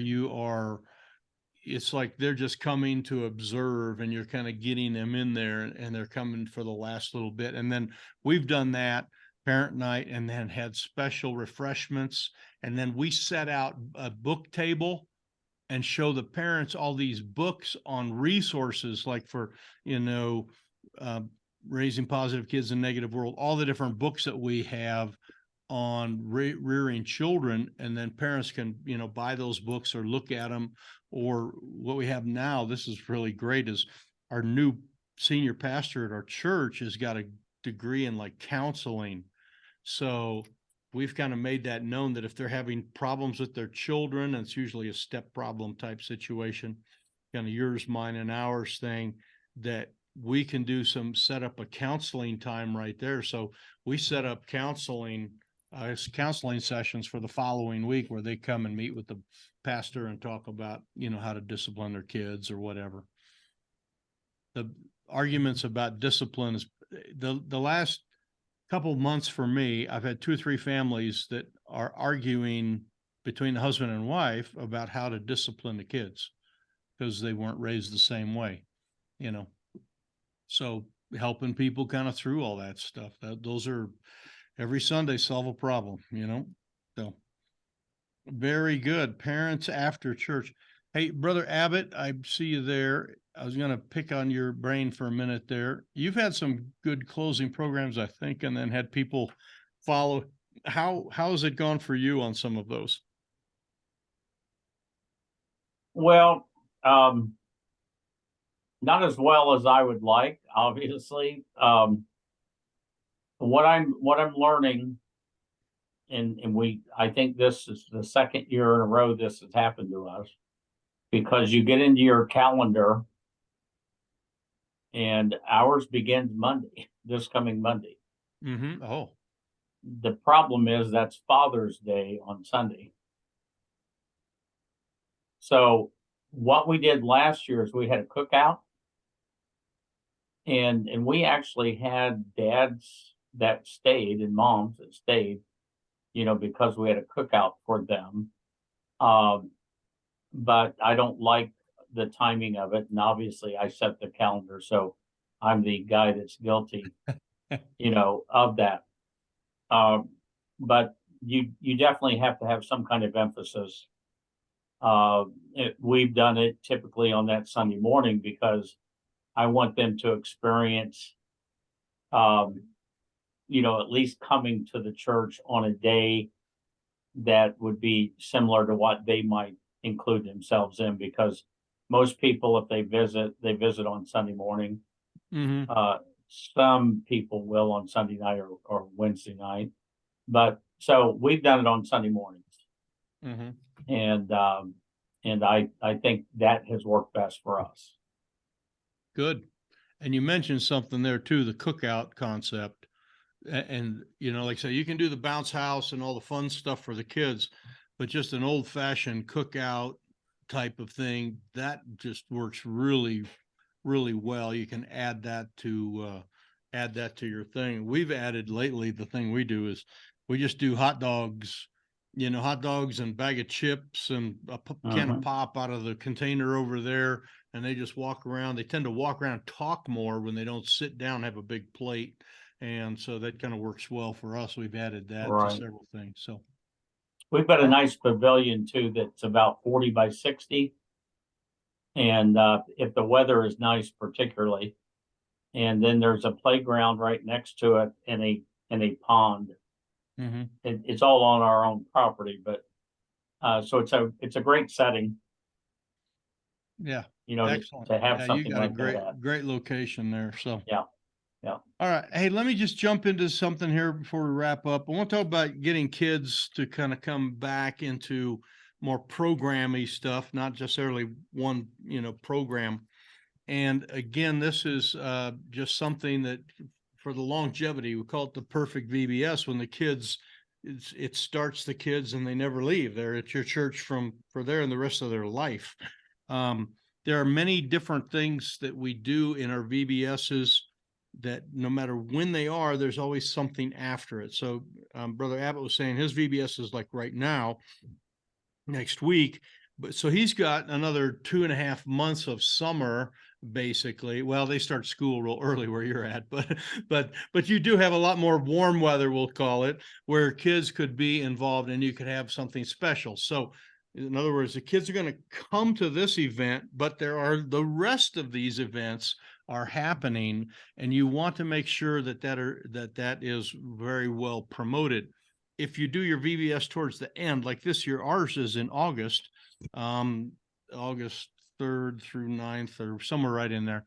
it's like they're just coming to observe and you're kind of getting them in there and they're coming for the last little bit. And then we've done that parent night and then had special refreshments. And then we set out a book table and show the parents all these books on resources like for, Raising Positive Kids in a Negative World, all the different books that we have on rearing children. And then parents can, buy those books or look at them. Or what we have now, this is really great, is our new senior pastor at our church has got a degree in like counseling. So we've kind of made that known that if they're having problems with their children, and it's usually a step problem type situation, kind of yours, mine, and ours thing, that we can set up a counseling time right there. So we set up counseling sessions for the following week where they come and meet with the pastor and talk about, how to discipline their kids or whatever. The arguments about discipline is the last couple of months for me. I've had 2 or 3 families that are arguing between the husband and wife about how to discipline the kids because they weren't raised the same way, So helping people kind of through all that stuff, those are every Sunday solve a problem, So very good. Parents after church. Hey, Brother Abbott, I see you there. I was going to pick on your brain for a minute there. You've had some good closing programs, I think, and then had people follow. How has it gone for you on some of those? Well, not as well as I would like, obviously. What I'm learning, and I think this is the second year in a row this has happened to us, because you get into your calendar and ours begins Monday, this coming Monday. Mm-hmm. Oh, The problem is that's Father's Day on Sunday. So what we did last year is we had a cookout, and we actually had dads that stayed and moms that stayed, because we had a cookout for them. But I don't like the timing of it, and obviously I set the calendar, so I'm the guy that's guilty, of that. But you definitely have to have some kind of emphasis. We've done it typically on that Sunday morning because I want them to experience, at least coming to the church on a day that would be similar to what they might include themselves in, because most people, if they visit on Sunday morning. mm-hmm. Some people will on Sunday night or Wednesday night, but so we've done it on Sunday mornings. Mm-hmm. And I think that has worked best for us. Good. And you mentioned something there too, the cookout concept. And, like I say, you can do the bounce house and all the fun stuff for the kids, but just an old fashioned cookout type of thing, that just works really, really well. You can add that to your thing. We've added lately, the thing we do is we just do hot dogs and bag of chips and a can of pop out of the container over there. And they just walk around. They tend to walk around and talk more when they don't sit down and have a big plate. And so that kind of works well for us. We've added that to several things. So we've got a nice pavilion too that's about 40 by 60. And if the weather is nice, particularly, and then there's a playground right next to it and a pond. mm-hmm. It's all on our own property, but so it's a great setting. Yeah. To have something you got like that. Great location there. So yeah. All right. Hey, let me just jump into something here before we wrap up. I want to talk about getting kids to kind of come back into more programmy stuff, not necessarily one, program. And again, this is just something that for the longevity, we call it the perfect VBS. When the kids, it starts the kids and they never leave. They're at your church for there and the rest of their life. There are many different things that we do in our VBSs that no matter when they are, there's always something after it. So Brother Abbott was saying his VBS is like right now, next week. But so he's got another 2.5 months of summer, basically. Well, they start school real early where you're at, but you do have a lot more warm weather, we'll call it, where kids could be involved and you could have something special. So in other words, the kids are going to come to this event, but there are the rest of these events are happening, and you want to make sure that is very well promoted. If you do your VBS towards the end, like this year, ours is in August, August 3rd through 9th or somewhere right in there.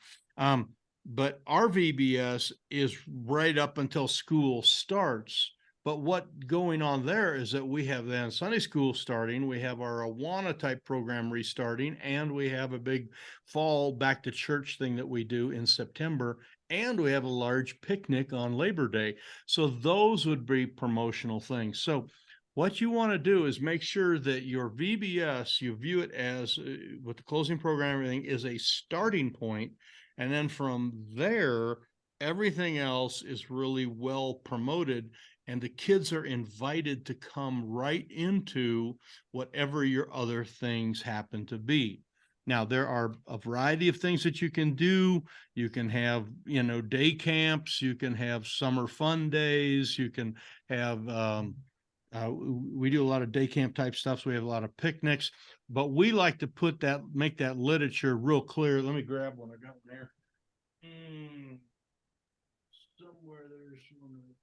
But our VBS is right up until school starts. But what going on there is that we have then Sunday school starting, we have our Awana type program restarting, and we have a big fall back to church thing that we do in September, and we have a large picnic on Labor Day. So those would be promotional things. So what you want to do is make sure that your VBS, you view it as with the closing program, everything is a starting point. And then from there, everything else is really well promoted, and the kids are invited to come right into whatever your other things happen to be. Now, there are a variety of things that you can do. You can have, day camps, you can have summer fun days, you can have, we do a lot of day camp type stuff. So we have a lot of picnics, but we like to make that literature real clear. Let me grab one. I got one there. Somewhere there's one right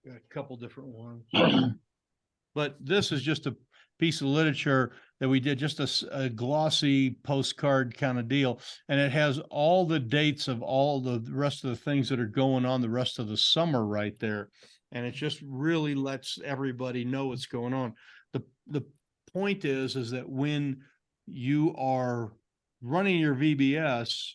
there. Got a couple different ones. But this is just a piece of literature that we did, just a glossy postcard kind of deal. And it has all the dates of all the rest of the things that are going on the rest of the summer right there. And it just really lets everybody know what's going on. The point is that when you are running your VBS,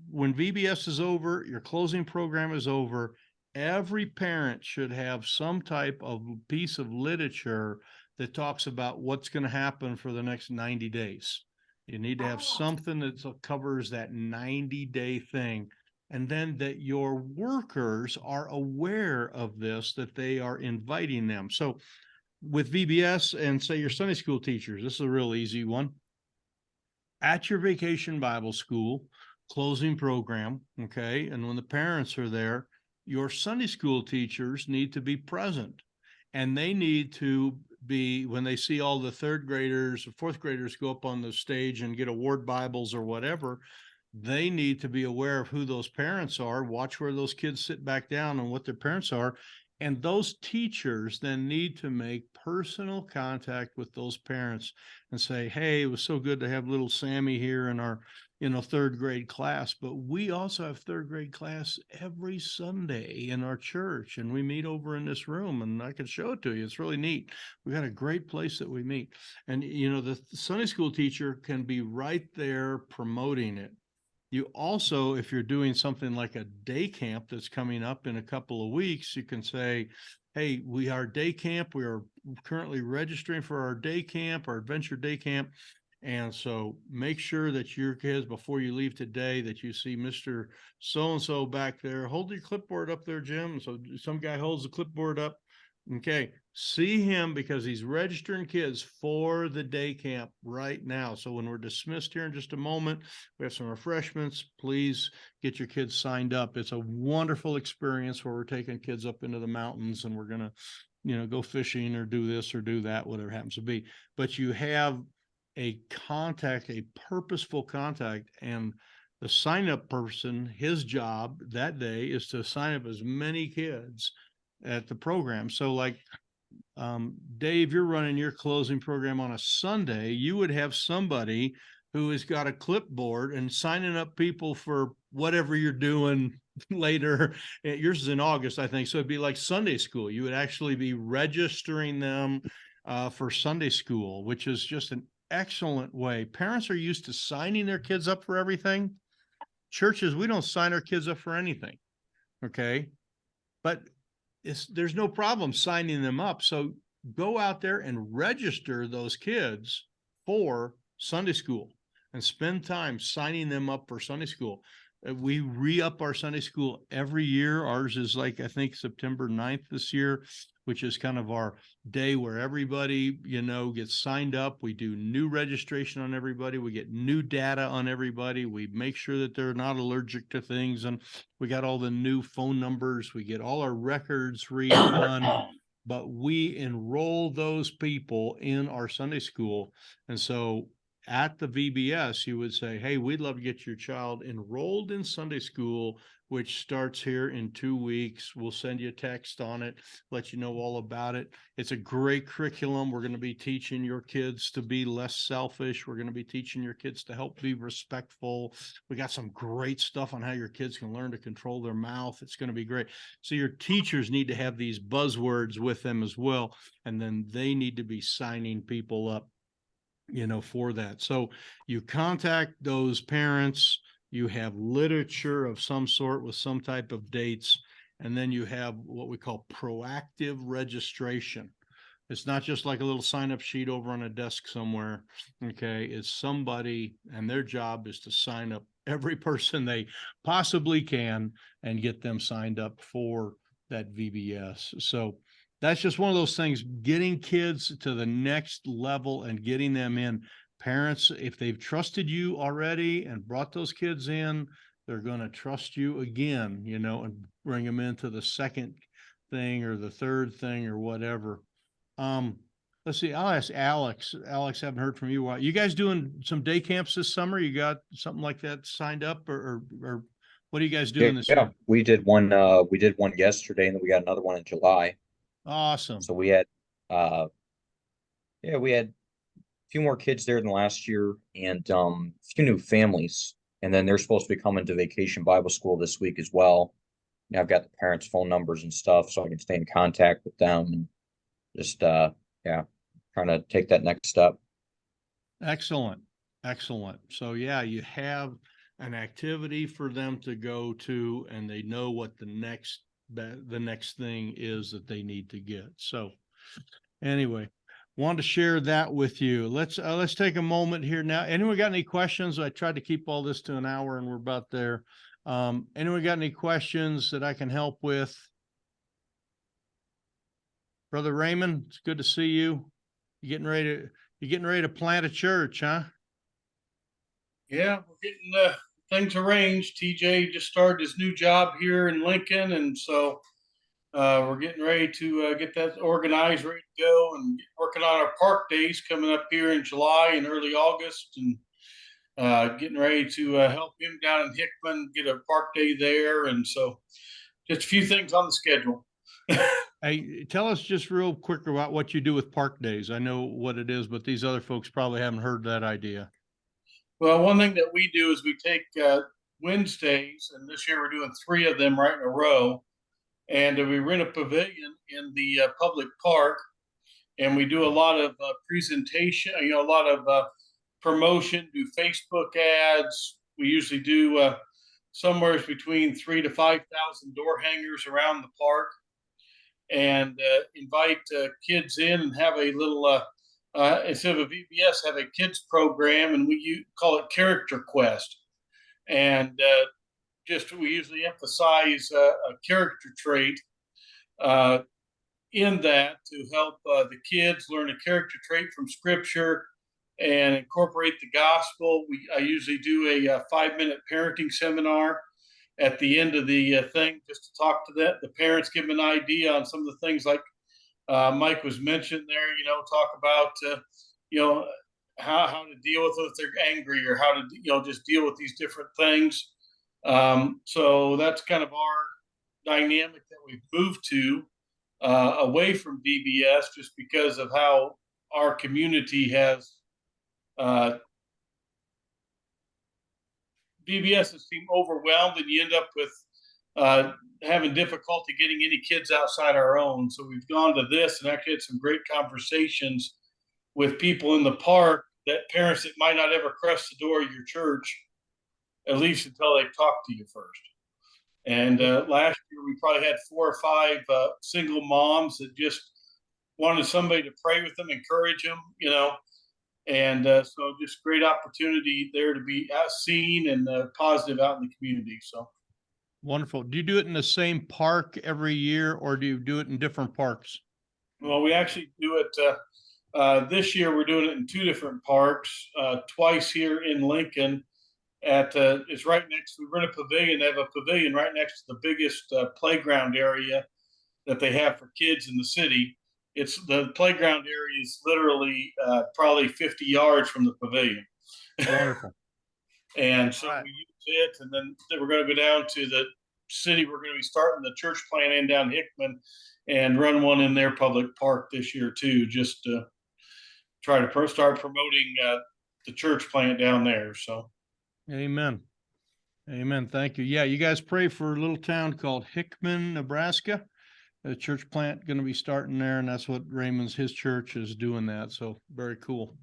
when VBS is over, your closing program is over, every parent should have some type of piece of literature that talks about what's going to happen for the next 90 days. You need to have something that covers that 90-day thing. And then that your workers are aware of this, that they are inviting them. So with VBS and say your Sunday school teachers, this is a real easy one. At your vacation Bible school, closing program, okay, and when the parents are there, your Sunday school teachers need to be present, and they need to be, when they see all the third graders or fourth graders go up on the stage and get award Bibles or whatever, they need to be aware of who those parents are, watch where those kids sit back down and what their parents are. And those teachers then need to make personal contact with those parents and say, hey, it was so good to have little Sammy here in our, third grade class. But we also have third grade class every Sunday in our church. And we meet over in this room, and I can show it to you. It's really neat. We got a great place that we meet. And, the Sunday school teacher can be right there promoting it. You also, if you're doing something like a day camp that's coming up in a couple of weeks, you can say, hey, we are day camp. We are currently registering for our day camp, our adventure day camp. And so make sure that your kids, before you leave today, that you see Mr. So-and-so back there. Hold your clipboard up there, Jim. So some guy holds the clipboard up. Okay, see him because he's registering kids for the day camp right now. So when we're dismissed here in just a moment, we have some refreshments. Please get your kids signed up. It's a wonderful experience where we're taking kids up into the mountains, and we're going to, go fishing or do this or do that, whatever it happens to be. But you have a purposeful contact, and the sign up person, his job that day is to sign up as many kids at the program. So like, Dave, you're running your closing program on a Sunday, you would have somebody who has got a clipboard and signing up people for whatever you're doing later. Yours is in August, I think. So it'd be like Sunday school. You would actually be registering them for Sunday school, which is just an excellent way. Parents are used to signing their kids up for everything. Churches, we don't sign our kids up for anything. Okay. But there's no problem signing them up. So go out there and register those kids for Sunday school and spend time signing them up for Sunday school. We re-up our Sunday school every year. Ours is like, I think September 9th this year, which is kind of our day where everybody, gets signed up. We do new registration on everybody. We get new data on everybody. We make sure that they're not allergic to things. And we got all the new phone numbers. We get all our records redone, but we enroll those people in our Sunday school. And so at the VBS, you would say, hey, we'd love to get your child enrolled in Sunday school, which starts here in 2 weeks. We'll send you a text on it, let you know all about it. It's a great curriculum. We're going to be teaching your kids to be less selfish. We're going to be teaching your kids to help be respectful. We got some great stuff on how your kids can learn to control their mouth. It's going to be great. So your teachers need to have these buzzwords with them as well. And then they need to be signing people up, for that. So you contact those parents, you have literature of some sort with some type of dates, and then you have what we call proactive registration. It's not just like a little sign up sheet over on a desk somewhere. Okay. It's somebody, and their job is to sign up every person they possibly can and get them signed up for that VBS. So that's just one of those things, getting kids to the next level and getting them in. Parents, if they've trusted you already and brought those kids in, they're going to trust you again, and bring them into the second thing or the third thing or whatever. Let's see. I'll ask Alex. Alex, haven't heard from you. Why? You guys doing some day camps this summer? You got something like that signed up, or what are you guys doing this year? We did one yesterday, and then we got another one in July. Awesome. So we had we had a few more kids there than last year, and a few new families. And then they're supposed to be coming to Vacation Bible School this week as well. Now I've got the parents' phone numbers and stuff, so I can stay in contact with them and just trying to take that next step. Excellent. Excellent. So yeah, you have an activity for them to go to, and they know what the next thing is that they need to get. So anyway, wanted to share that with you. Let's take a moment here now. Anyone got any questions? I tried to keep all this to an hour, and we're about there. Anyone got any questions that I can help with? Brother Raymond, it's good to see you. You're getting ready to plant a church, huh? Yeah, we're getting things arranged. TJ just started his new job here in Lincoln, and so we're getting ready to get that organized, ready to go, and working on our park days coming up here in July and early August, and getting ready to help him down in Hickman get a park day there, and so just a few things on the schedule. Hey, tell us just real quick about what you do with park days. I know what it is, but these other folks probably haven't heard that idea. Well, one thing that we do is we take Wednesdays, and this year we're doing 3 of them right in a row, and we rent a pavilion in the public park, and we do a lot of presentation, a lot of promotion, do Facebook ads. We usually do somewhere between 3,000 to 5,000 door hangers around the park, and invite kids in and have a little, instead of a VBS, have a kids program, and we call it Character Quest. And we usually emphasize a character trait in that to help the kids learn a character trait from Scripture and incorporate the gospel. I usually do a 5-minute parenting seminar at the end of the thing, just to talk to the parents, give them an idea on some of the things like Mike was mentioned there, talk about, how to deal with it if they're angry, or how to, just deal with these different things. So that's kind of our dynamic that we've moved to away from VBS, just because of how our community has VBS has seemed overwhelmed, and you end up with having difficulty getting any kids outside our own. So we've gone to this and actually had some great conversations with people in the park, that parents that might not ever cross the door of your church, at least until they talk to you first. And last year we probably had 4 or 5 single moms that just wanted somebody to pray with them, encourage them, and so just great opportunity there to be seen and positive out in the community. So wonderful. Do you do it in the same park every year, or do you do it in different parks? Well, we actually do it this year. We're doing it in 2 different parks, twice here in Lincoln. It's right next. We rent a pavilion. They have a pavilion right next to the biggest playground area that they have for kids in the city. It's the playground area is literally probably 50 yards from the pavilion. Wonderful. And so Right. we use it, and then we're going to go down to the city. We're going to be starting the church plant in down Hickman and run one in their public park this year too, just to try to start promoting the church plant down there. So, Amen. Amen. Thank you. Yeah, you guys pray for a little town called Hickman, Nebraska. A church plant going to be starting there, and that's what his church is doing that. So very cool.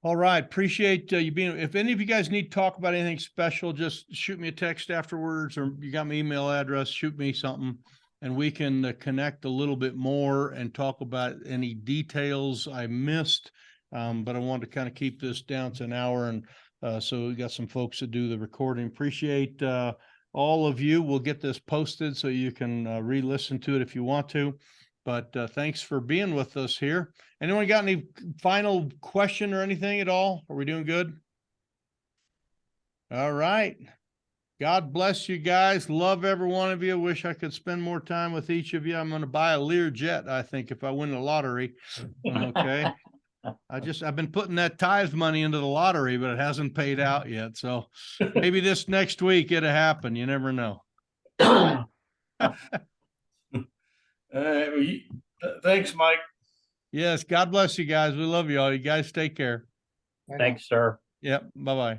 All right. Appreciate you being, if any of you guys need to talk about anything special, just shoot me a text afterwards, or you got my email address, shoot me something, and we can connect a little bit more and talk about any details I missed. But I wanted to kind of keep this down to an hour, and so we got some folks that do the recording. Appreciate all of you. We'll get this posted so you can re-listen to it if you want to. But thanks for being with us here. Anyone got any final question or anything at all? Are we doing good? All right. God bless you guys. Love every one of you. Wish I could spend more time with each of you. I'm going to buy a Learjet, I think, if I win the lottery. Okay. I've been putting that tithe money into the lottery, but it hasn't paid out yet. So maybe this next week it'll happen. You never know. thanks, Mike. Yes. God bless you guys. We love you all. You guys take care. Thanks, sir. Yep. Bye-bye.